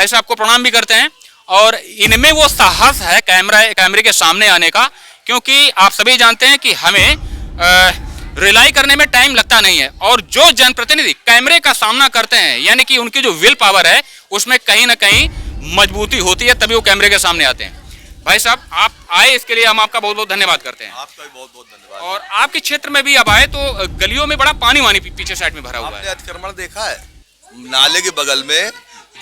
भाई साहब को प्रणाम भी करते हैं। और इनमें वो साहस है कैमरे के सामने आने का, क्योंकि आप सभी जानते हैं कि हमें रिलाई करने में टाइम लगता नहीं है। और जो जनप्रतिनिधि कैमरे का सामना करते हैं, यानी कि उनकी जो विल पावर है उसमें कहीं ना कहीं मजबूती होती है, तभी वो कैमरे के सामने आते हैं। भाई साहब आप आए, इसके लिए हम आपका बहुत बहुत धन्यवाद करते हैं। आपका भी बहुत बहुत धन्यवाद। और आपके क्षेत्र में भी अब आए तो गलियों में बड़ा पानी वानी पीछे साइड में भरा हुआ आपने है। अतिक्रमण देखा है? नाले के बगल में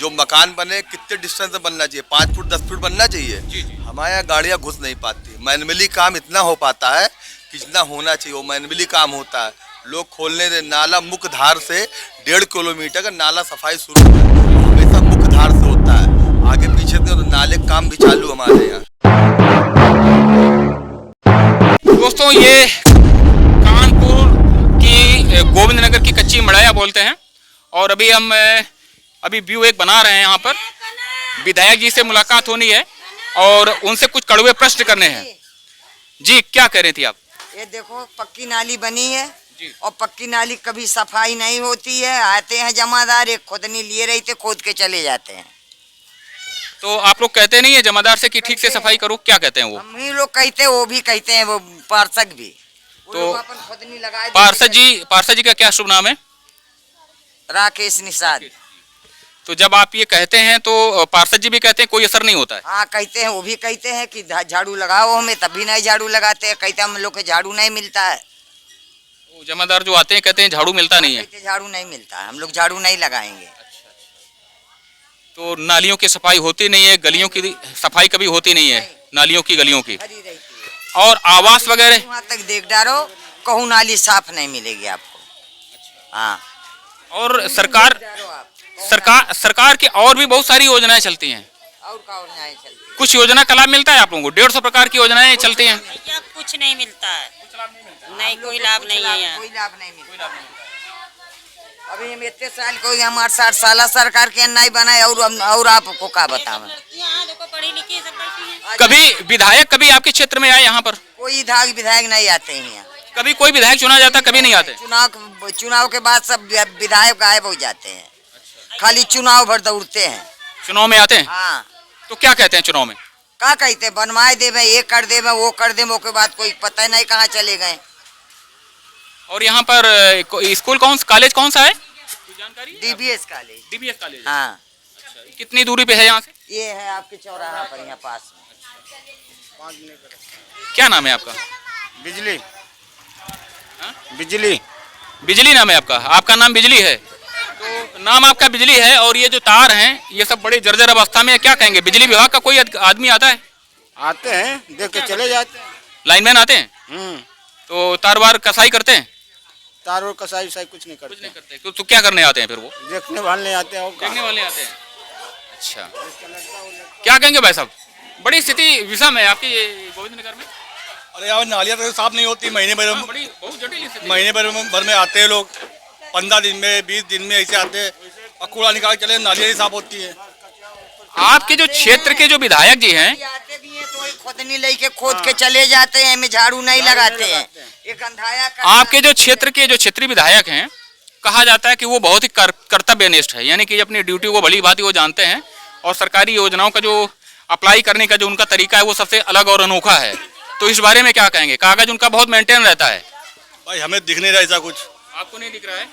जो मकान बने कितने डिस्टेंस में बनना चाहिए? 5 फुट 10 फुट बनना चाहिए। जी जी। हमारे यहाँ गाड़ियाँ घुस नहीं पाती। मैनुअली काम इतना हो पाता है कि जितना होना चाहिए वो मैनुअली काम होता है। लोग खोलने दे, नाला मुख्य धार से 1.5 किलोमीटर का नाला सफाई शुरू है, हमेशा मुख्य धार से होता है। आगे पीछे तो नाले काम भी चालू हमारे यहाँ। दोस्तों ये कानपुर की गोविंद नगर की कच्ची मड़ाया बोलते हैं। और अभी हम व्यू एक बना रहे हैं। यहाँ पर विधायक जी से मुलाकात होनी है और उनसे कुछ कड़वे प्रश्न करने हैं। जी क्या कह रही थी आप? ये देखो पक्की नाली बनी है जी। और पक्की नाली कभी सफाई नहीं होती है। आते हैं जमादार, एक खोदनी लिए रहते, खोद के चले जाते हैं। तो आप लोग कहते नहीं है जमादार से कि ठीक से सफाई करो? क्या कहते हैं वो? हम ही लोग कहते हैं, वो भी कहते हैं, वो पार्षद भी। वो तो लोग अपन खोदनी लगाए देते पार्षद जी का क्या शुभ नाम है? राकेश निषाद। तो जब आप ये कहते हैं तो पार्षद जी भी कहते हैं कोई असर नहीं होता है? हाँ कहते हैं, वो भी कहते हैं कि झाड़ू लगाओ, हमें तभी नहीं झाड़ू लगाते हैं। कहते हैं हम लोग के झाड़ू नहीं मिलता है। वो जमादार जो आते हैं कहते हैं झाड़ू मिलता नहीं है। कहते झाड़ू नहीं मिलता है, हम लोग झाड़ू नहीं लगाएंगे। तो नालियों की सफाई होती नहीं है, गलियों की सफाई कभी होती नहीं है, नालियों की गलियों की। खड़ी रहती है। और आवास वगैरह वहाँ तक देख डालो, कहूँ नाली साफ नहीं मिलेगी आपको। हाँ। और सरकार की और भी बहुत सारी योजनाएं चलती हैं। और का योजनाएं चलती है? कुछ योजना का लाभ मिलता है आप लोगों को? 150 प्रकार की योजनाएं चलती हैं। भैया कुछ नहीं मिलता है, नहीं कोई लाभ नहीं है यहाँ। कोई लाभ नहीं मिलता। अभी हम इतने साल को हमारे 60 साल सरकार के नहीं बनाए, और आपको क्या बतावे? यहाँ देखो पढ़ी लिखी सब बैठी हैं। कभी विधायक कभी आपके क्षेत्र में आए यहाँ पर? कोई विधायक नहीं आते हैं यहाँ। कभी कोई विधायक चुना जाता? कभी नहीं आते? चुनाव के बाद सब विधायक गायब हो जाते हैं। खाली चुनाव भर दौड़ते हैं। चुनाव में आते हैं? हाँ। तो क्या कहते हैं चुनाव में? क्या कहते हैं? बनवाए दे, ये कर दे, वो कर दे, के बाद कोई पता नहीं कहाँ चले गए। और यहाँ पर स्कूल कॉलेज कौन सा है? जानकारी? DBS college. DBS college. हाँ। अच्छा, कितनी दूरी पे है यहाँ से? ये है आपके चौराहा पर, यहाँ पास में। क्या नाम है आपका? बिजली। हाँ? बिजली। बिजली नाम है आपका? आपका नाम बिजली है? तो नाम आपका बिजली है और ये जो तार हैं ये सब बड़ी जर्जर अवस्था में है, क्या कहेंगे? बिजली विभाग का कोई आदमी आता है? आते हैं, देख के चले जाते हैं। लाइनमैन आते हैं? तो तार वार कसाई करते हैं? तार और कसाई वसाई कुछ नहीं करते। कुछ नहीं करते। तो क्या करने आते हैं फिर वो? देखने वाले आते हैं। देखने वाले आते हैं। अच्छा, क्या कहेंगे भाई साहब? बड़ी स्थिति विषम है आपकी गोविंद नगर में। अरे यार नालियाँ तो साफ नहीं होती। महीने बड़ी बहुत जटिल स्थिति। भर में आते हैं लोग, 15 दिन में 20 दिन में ऐसे आते हैं और कूड़ा निकाल चले, नालियाँ ही साफ होती है। आपके जो क्षेत्र के जो विधायक जी हैं, आते भी हैं तो खोदनी लेके खोद के चले जाते हैं, में झाड़ू नहीं लगाते हैं। ये गंधाया आपके जो क्षेत्र के जो क्षेत्रीय विधायक हैं, कहा जाता है कि वो बहुत ही कर्तव्यनिष्ठ है, यानी कि अपनी ड्यूटी को भली भांति वो जानते हैं और सरकारी योजनाओं का जो अप्लाई करने का जो उनका तरीका है वो सबसे अलग और अनोखा है। तो इस बारे में क्या कहेंगे? कागज उनका बहुत मेंटेन रहता है। भाई हमें दिख नहीं रहा ऐसा कुछ। आपको नहीं दिख रहा है?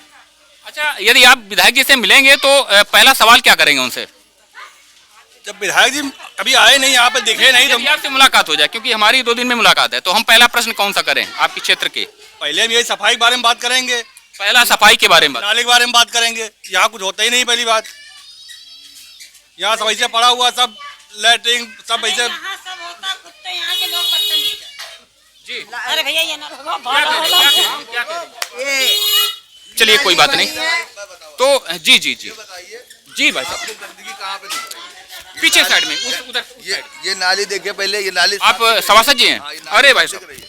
अच्छा, यदि आप विधायक जी से मिलेंगे तो पहला सवाल क्या करेंगे उनसे? जब विधायक जी कभी आए नहीं यहाँ पे, दिखे नहीं, तो आपसे मुलाकात हो जाए, क्योंकि हमारी 2 दिन में मुलाकात है, तो हम पहला प्रश्न कौन सा करें आपके क्षेत्र के? पहले हम यही सफाई के बारे में बात करेंगे। पहला सफाई के बारे में, नाले के बारे में बात करेंगे। यहाँ कुछ होता ही नहीं। पहली बात, यहाँ सब ऐसे पड़ा हुआ, सब लैट्रिन सब ऐसे। यहाँ सब होता, कुत्ते यहाँ के लोग बदतमीज हैं। जी अरे भैया ये ना चलिए कोई बात नहीं। तो जी जी जी जी भाई साहब, गंदगी कहाँ पे दिख रही है? पीछे साइड में उधर ये नाली देखिए पहले। ये नाली आप सभासद जी हैं? हाँ, ये नाली अरे भाई दिख साहब, रही है।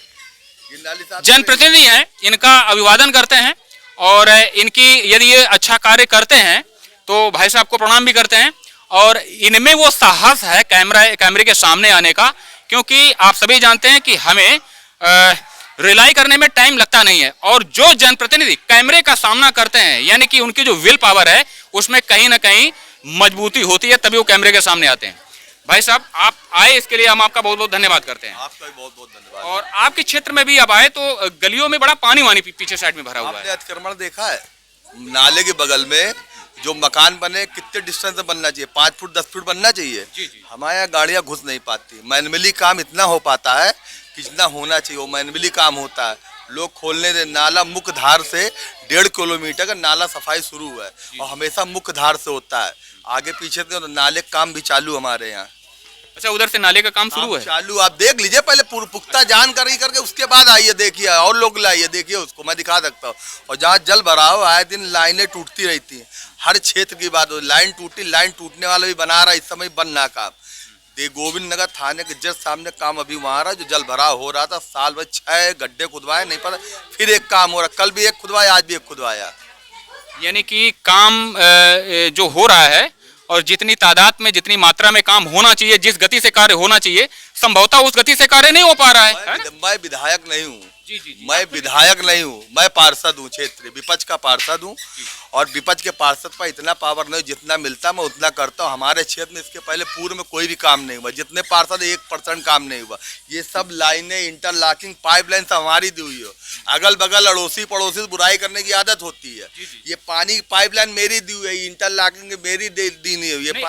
ये नाली साफ जनप्रतिनिधि हैं, इनका अभिवादन करते हैं और इनकी यदि ये अच्छा कार्य करते हैं तो भाई साहब को प्रणाम भी करते हैं। और इनमें वो साहस है कैमरे के सामने आने का, क्योंकि आप सभी जानते हैं कि हमें रिलाई करने में टाइम लगता नहीं है। और जो जनप्रतिनिधि कैमरे का सामना करते हैं, यानी कि उनकी जो विल पावर है उसमें कहीं ना कहीं मजबूती होती है तभी वो कैमरे के सामने आते हैं। भाई साहब आप आए, इसके लिए हम आपका बहुत बहुत धन्यवाद करते हैं। आपका भी बहुत बहुत धन्यवाद। और आपके क्षेत्र में भी अब आए तो गलियों में बड़ा पानी वानी पीछे साइड में भरा हुआ आपने है। अतिक्रमण देखा है? नाले के बगल में जो मकान बने कितने डिस्टेंस में बनना चाहिए? 5 फुट 10 फुट बनना चाहिए। जी, जी। हमारे यहाँ गाड़ियाँ घुस नहीं पाती। मैनुअली काम इतना हो पाता है कि जितना होना चाहिए वो मैनुअली काम होता है। लोग खोलने दे, नाला मुख्य धार से 1.5 किलोमीटर का नाला सफाई शुरू हुआ है और हमेशा मुख्य धार से होता है। आगे पीछे से नाले काम भी चालू हमारे यहाँ। अच्छा, उधर से नाले का काम शुरू है? चालू, आप देख लीजिए, पहले पुख्ता जानकारी करके उसके बाद आइए, देखिए और लोग लाइए, देखिए उसको मैं दिखा सकता हूँ। और जहाँ जल भराव आए दिन लाइनें टूटती रहती हैं, हर क्षेत्र की बात हो, लाइन टूटी, लाइन टूटने वाला भी बना रहा है इस समय बन ना काम। गोविंद नगर थाने के जस्ट सामने काम अभी वहाँ रहा जो जल भराव हो रहा था, साल भर 6 गड्ढे खुदवाए, नहीं पता फिर एक काम हो रहा, कल भी एक खुदवाया, आज भी एक खुदवाया। यानी कि काम जो हो रहा है और जितनी तादाद में जितनी मात्रा में काम होना चाहिए, जिस गति से कार्य होना चाहिए, संभवतः उस गति से कार्य नहीं हो पा रहा है ना? मैं विधायक नहीं हूँ। जी, जी, जी। मैं विधायक नहीं हूँ, मैं पार्षद हूँ, क्षेत्रीय विपक्ष का पार्षद हूँ। और विपक्ष के पार्षद पर इतना पावर नहीं, जितना मिलता मैं उतना करता हूँ। हमारे क्षेत्र में इसके पहले पूर्व में कोई भी काम नहीं हुआ, जितने पार्षद 1% काम नहीं हुआ। ये सब लाइनें, इंटरलॉकिंग पाइपलाइन सब हमारी दी हुई हो। अगल बगल अड़ोसी पड़ोसी से बुराई करने की आदत होती है। ये पानी की पाइपलाइन मेरी दी हुई है, इंटरलॉकिंग मेरी दी नहीं हुई है।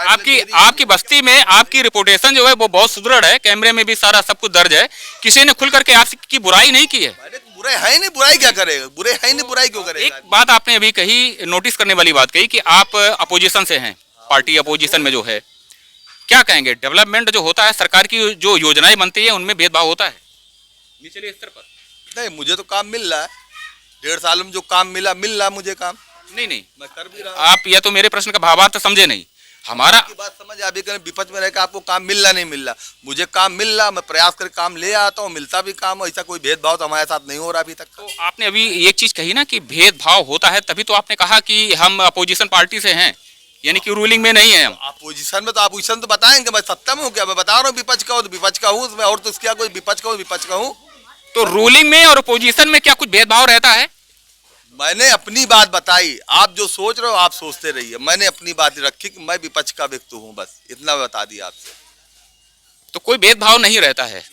आपकी बस्ती में आपकी रिपोर्टेशन जो है वो बहुत सुदृढ़ है, कैमरे में भी सारा सब कुछ दर्ज है, किसी ने खुल करके आपकी बुराई नहीं की है। बुरे है नहीं, बुराई क्या करेगा? बुरे है नहीं, बुराई क्यों करेगा? एक बात आपने अभी कही, नोटिस करने वाली बात कही कि आप अपोजिशन से हैं, पार्टी अपोजिशन में जो है, क्या कहेंगे? डेवलपमेंट जो होता है, सरकार की जो योजनाएं बनती है उनमें भेदभाव होता है निचले स्तर पर? नहीं, मुझे तो काम मिल रहा है। 1.5 साल में जो काम मिल रहा है मुझे काम। नहीं, मैं कर भी रहा हूं। आप या तो मेरे प्रश्न का भावार्थ समझे नहीं। हमारा की बात समझ आ भी, विपक्ष में रहकर आपको काम मिल रहा नहीं मिल रहा, मुझे काम मिल रहा, मैं प्रयास करके काम ले आता हूँ, मिलता भी काम। ऐसा कोई भेदभाव तो हमारे साथ नहीं हो रहा अभी तक। तो आपने अभी एक चीज कही ना कि भेदभाव होता है, तभी तो आपने कहा कि हम अपोजिशन पार्टी से हैं, यानी कि रूलिंग में नहीं है हम। अपोजिशन में तो अपोजिशन तो बताएंगे, मैं सत्ता में हूँ क्या? मैं बता रहा हूँ विपक्ष का हूँ तो विपक्ष का हूँ उसमें, और तो इसका कोई विपक्ष का हूँ विपक्ष का हूँ। तो रूलिंग में और अपोजिशन में क्या कुछ भेदभाव रहता है? मैंने अपनी बात बताई, आप जो सोच रहे हो आप सोचते रहिए। मैंने अपनी बात रखी कि मैं विपक्ष का व्यक्ति हूँ, बस इतना बता दिया आपसे। तो कोई भेदभाव नहीं रहता है,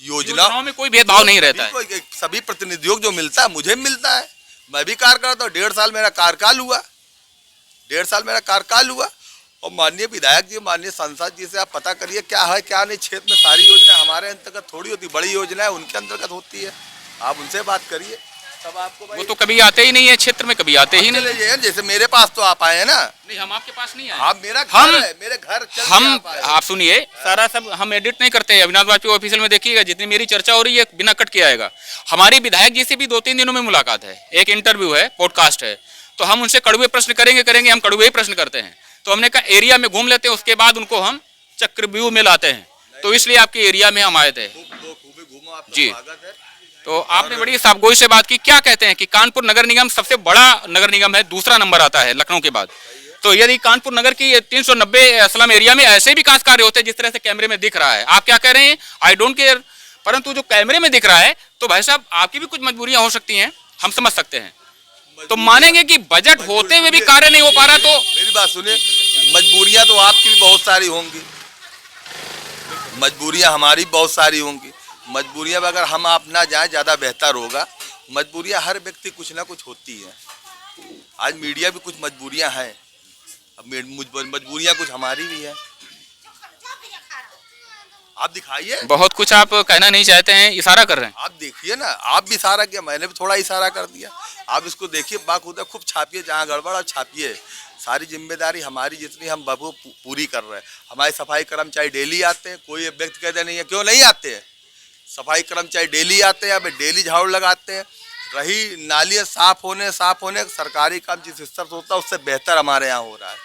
योजनाओं में कोई भेदभाव नहीं रहता है। सभी प्रतिनिधियों जो मिलता है मुझे मिलता है, मैं भी कार्य करता हूँ। 1.5 साल मेरा कार्यकाल हुआ, 1.5 साल मेरा कार्यकाल हुआ। और माननीय विधायक जी, माननीय सांसद जी से आप पता करिए क्या है क्या नहीं। क्षेत्र में सारी योजना हमारे अंतर्गत थोड़ी होती, बड़ी योजना है उनके अंतर्गत होती है। आप उनसे बात करिए, तब आपको वो तो कभी आते ही नहीं है क्षेत्र में, कभी आते ही नहीं। जैसे मेरे पास तो आप आए हैं ना। नहीं, हम आपके पास नहीं आए। आप मेरा घर है, मेरे घर हम आप सुनिए, सारा सब हम एडिट नहीं करते हैं। अविनाश वाजपेयी ऑफिशियल में देखिएगा, जितनी मेरी चर्चा हो रही है बिना कट के आएगा। हमारी विधायक जी से भी 2-3 दिनों में मुलाकात है, एक इंटरव्यू है, पॉडकास्ट है, तो हम उनसे कड़वे प्रश्न करेंगे, हम कड़वे ही प्रश्न करते हैं। तो हमने कहा एरिया में घूम लेते हैं, उसके बाद उनको हम चक्रव्यूह में लाते हैं। तो इसलिए आपके एरिया में हम आए थे जी। तो आपने बड़ी साफगोई से बात की। क्या कहते हैं कि कानपुर नगर निगम सबसे बड़ा नगर निगम है, दूसरा नंबर आता है लखनऊ के बाद। तो यदि कानपुर नगर की 390 स्लम एरिया में ऐसे विकास कार्य होते हैं जिस तरह से कैमरे में दिख रहा है, आप क्या कह रहे हैं? आई डोंट केयर, परंतु जो कैमरे में दिख रहा है, तो भाई साहब आपकी भी कुछ मजबूरियां हो सकती हैं, हम समझ सकते हैं। तो मानेंगे कि बजट होते हुए भी कार्य नहीं हो पा रहा। तो मेरी बात सुनिए, मजबूरियां तो आपकी भी बहुत सारी होंगी, मजबूरियां हमारी बहुत सारी होंगी। मजबूरियां अगर हम आप ना जाए ज़्यादा बेहतर होगा। मजबूरियां हर व्यक्ति कुछ ना कुछ होती है। आज मीडिया भी कुछ मजबूरियां हैं, अब मजबूरियां कुछ हमारी भी है। आप दिखाइए। बहुत कुछ आप कहना नहीं चाहते हैं, इशारा कर रहे हैं। आप देखिए ना, आप भी इशारा किया, मैंने भी थोड़ा इशारा कर दिया। आप इसको देखिए, बाखुदा खूब छापिए, जहाँ गड़बड़ है छापिए। सारी जिम्मेदारी हमारी जितनी हम बाबू पूरी कर रहे हैं। हमारे सफाई कर्मचारी डेली आते हैं, कोई व्यक्ति कहते नहीं है क्यों नहीं आते हैं। सफाई कर्मचारी डेली आते हैं, अब डेली झाड़ू लगाते हैं। रही नालियाँ साफ होने सरकारी काम जिस स्तर से होता है उससे बेहतर हमारे यहाँ हो रहा है।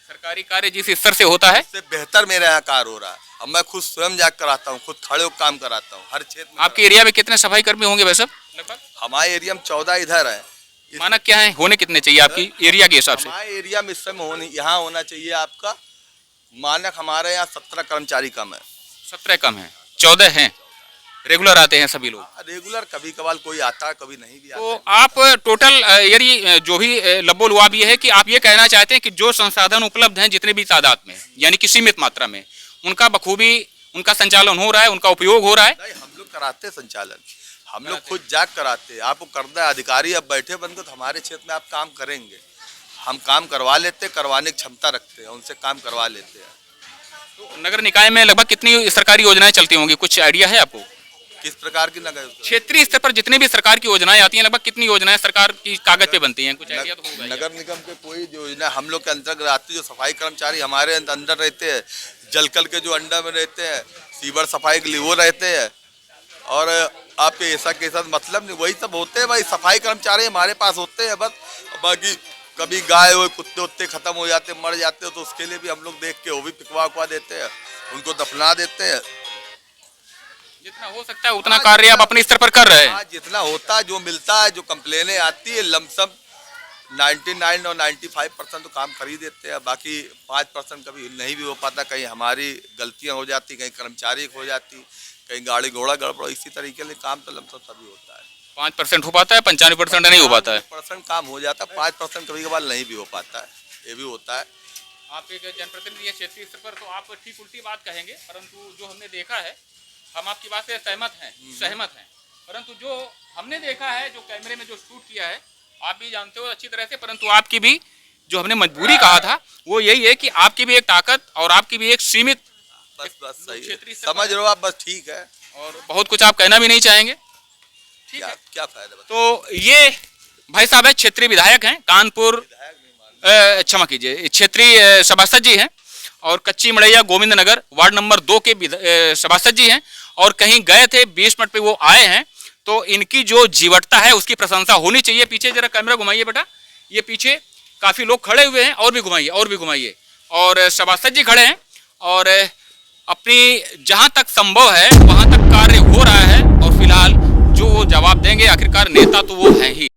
सरकारी कार्य जिस स्तर से होता है उससे बेहतर मेरे यहाँ कार्य हो रहा है। अब मैं खुद स्वयं जाकर कराता हूँ, खुद खड़े होकर काम कराता हूँ हर क्षेत्र में। आपके एरिया में कितने सफाई कर्मी होंगे वैसे लगभग? हमारे एरिया में 14 इधर है। मानक क्या है, होने कितने चाहिए आपकी एरिया के हिसाब से? हमारे एरिया में इस समय यहाँ होना चाहिए आपका मानक, हमारे यहाँ 17 कर्मचारी कम है। 17 कम है, 14 हैं। रेगुलर आते हैं सभी लोग। रेगुलर कभी कभार कोई आता है, कभी नहीं भी आता तो है। आप टोटल यदि जो भी लब्बो लुआब ये है कि आप ये कहना चाहते हैं कि जो संसाधन उपलब्ध हैं जितने भी तादाद में, यानी कि सीमित मात्रा में, उनका बखूबी उनका संचालन हो रहा है, उनका उपयोग हो रहा है। नहीं, हम लोग कराते संचालन, हम लोग खुद जाग कराते। आपको करना है, अधिकारी अब बैठे बन के तो हमारे क्षेत्र में आप काम करेंगे, हम काम करवा लेते, करवाने की क्षमता रखते हैं, उनसे काम करवा लेते हैं। तो नगर निकाय में लगभग कितनी सरकारी योजनाएं चलती होंगी, कुछ आइडिया है आपको? किस प्रकार की नगर क्षेत्रीय स्तर पर जितनी भी सरकार की योजनाएं आती हैं, लगभग कितनी योजनाएं सरकार की कागज पे बनती हैं, कुछ आइडिया तो होगा ही। नगर निगम के कोई योजना हम लोग के अंतर्गत आती है। जो सफाई कर्मचारी हमारे अंदर रहते हैं, जलकल के जो अंडर में रहते हैं, सीवर सफाई के लिए वो रहते हैं, और आपके ऐसा के साथ मतलब नहीं, वही सब होते हैं भाई। सफाई कर्मचारी हमारे पास होते हैं बस। बाकी कभी गाय हो, कुत्ते उत्ते खत्म हो जाते, मर जाते हो, तो उसके लिए भी हम लोग देख के वो भी पिकवा उकवा देते हैं, उनको दफना देते हैं। जितना हो सकता है उतना कार्य आप अपने स्तर पर कर रहे हैं। हाँ, जितना होता है, जो मिलता है, जो कंप्लेनें आती है, लमसम 99 और 95% तो काम कर ही देते हैं। बाकी 5% कभी नहीं भी हो पाता, कहीं हमारी गलतियां हो जाती, कहीं कर्मचारी हो जाती, कहीं गाड़ी घोड़ा गड़बड़, इसी तरीके से काम तो लमसम सभी होता है। 5% हो पाता है, 95% नहीं हो पाता है। 5% काम हो जाता है, 5% कभी कभार नहीं भी हो पाता है, ये भी होता है। आप एक जनप्रतिनिधि हैं क्षेत्रीय स्तर पर, तो आप ठीक उल्टी बात कहेंगे, परंतु जो हमने देखा है, हम आपकी बात से सहमत हैं, परंतु जो हमने देखा है, जो कैमरे में जो शूट किया है, आप भी जानते हो अच्छी तरह से, परंतु आपकी भी जो हमने मजबूरी कहा था वो यही है कि आपकी भी एक ताकत और आपकी भी एक सीमित, बस सही है, क्षेत्रीय स्तर समझ पर रहे हो आप, बस ठीक है। और बहुत कुछ आप कहना भी नहीं चाहेंगे, ठीक है। क्या फायदा बताओ? तो ये भाई साहब है, क्षेत्रीय विधायक हैं कानपुर, क्षमा कीजिए, क्षेत्रीय सभासद जी हैं, और कच्ची मड़ैया गोविंद नगर वार्ड नंबर 2 के सभासद जी हैं, और कहीं गए थे 20 मिनट पे वो आए हैं। तो इनकी जो जीवटता है उसकी प्रशंसा होनी चाहिए। पीछे जरा कैमरा घुमाइए बेटा, ये पीछे काफ़ी लोग खड़े हुए हैं, और भी घुमाइए, और सभासद जी खड़े हैं, और अपनी जहाँ तक संभव है वहाँ तक कार्य हो रहा है, और फिलहाल जो वो जवाब देंगे, आखिरकार नेता तो वो हैं ही।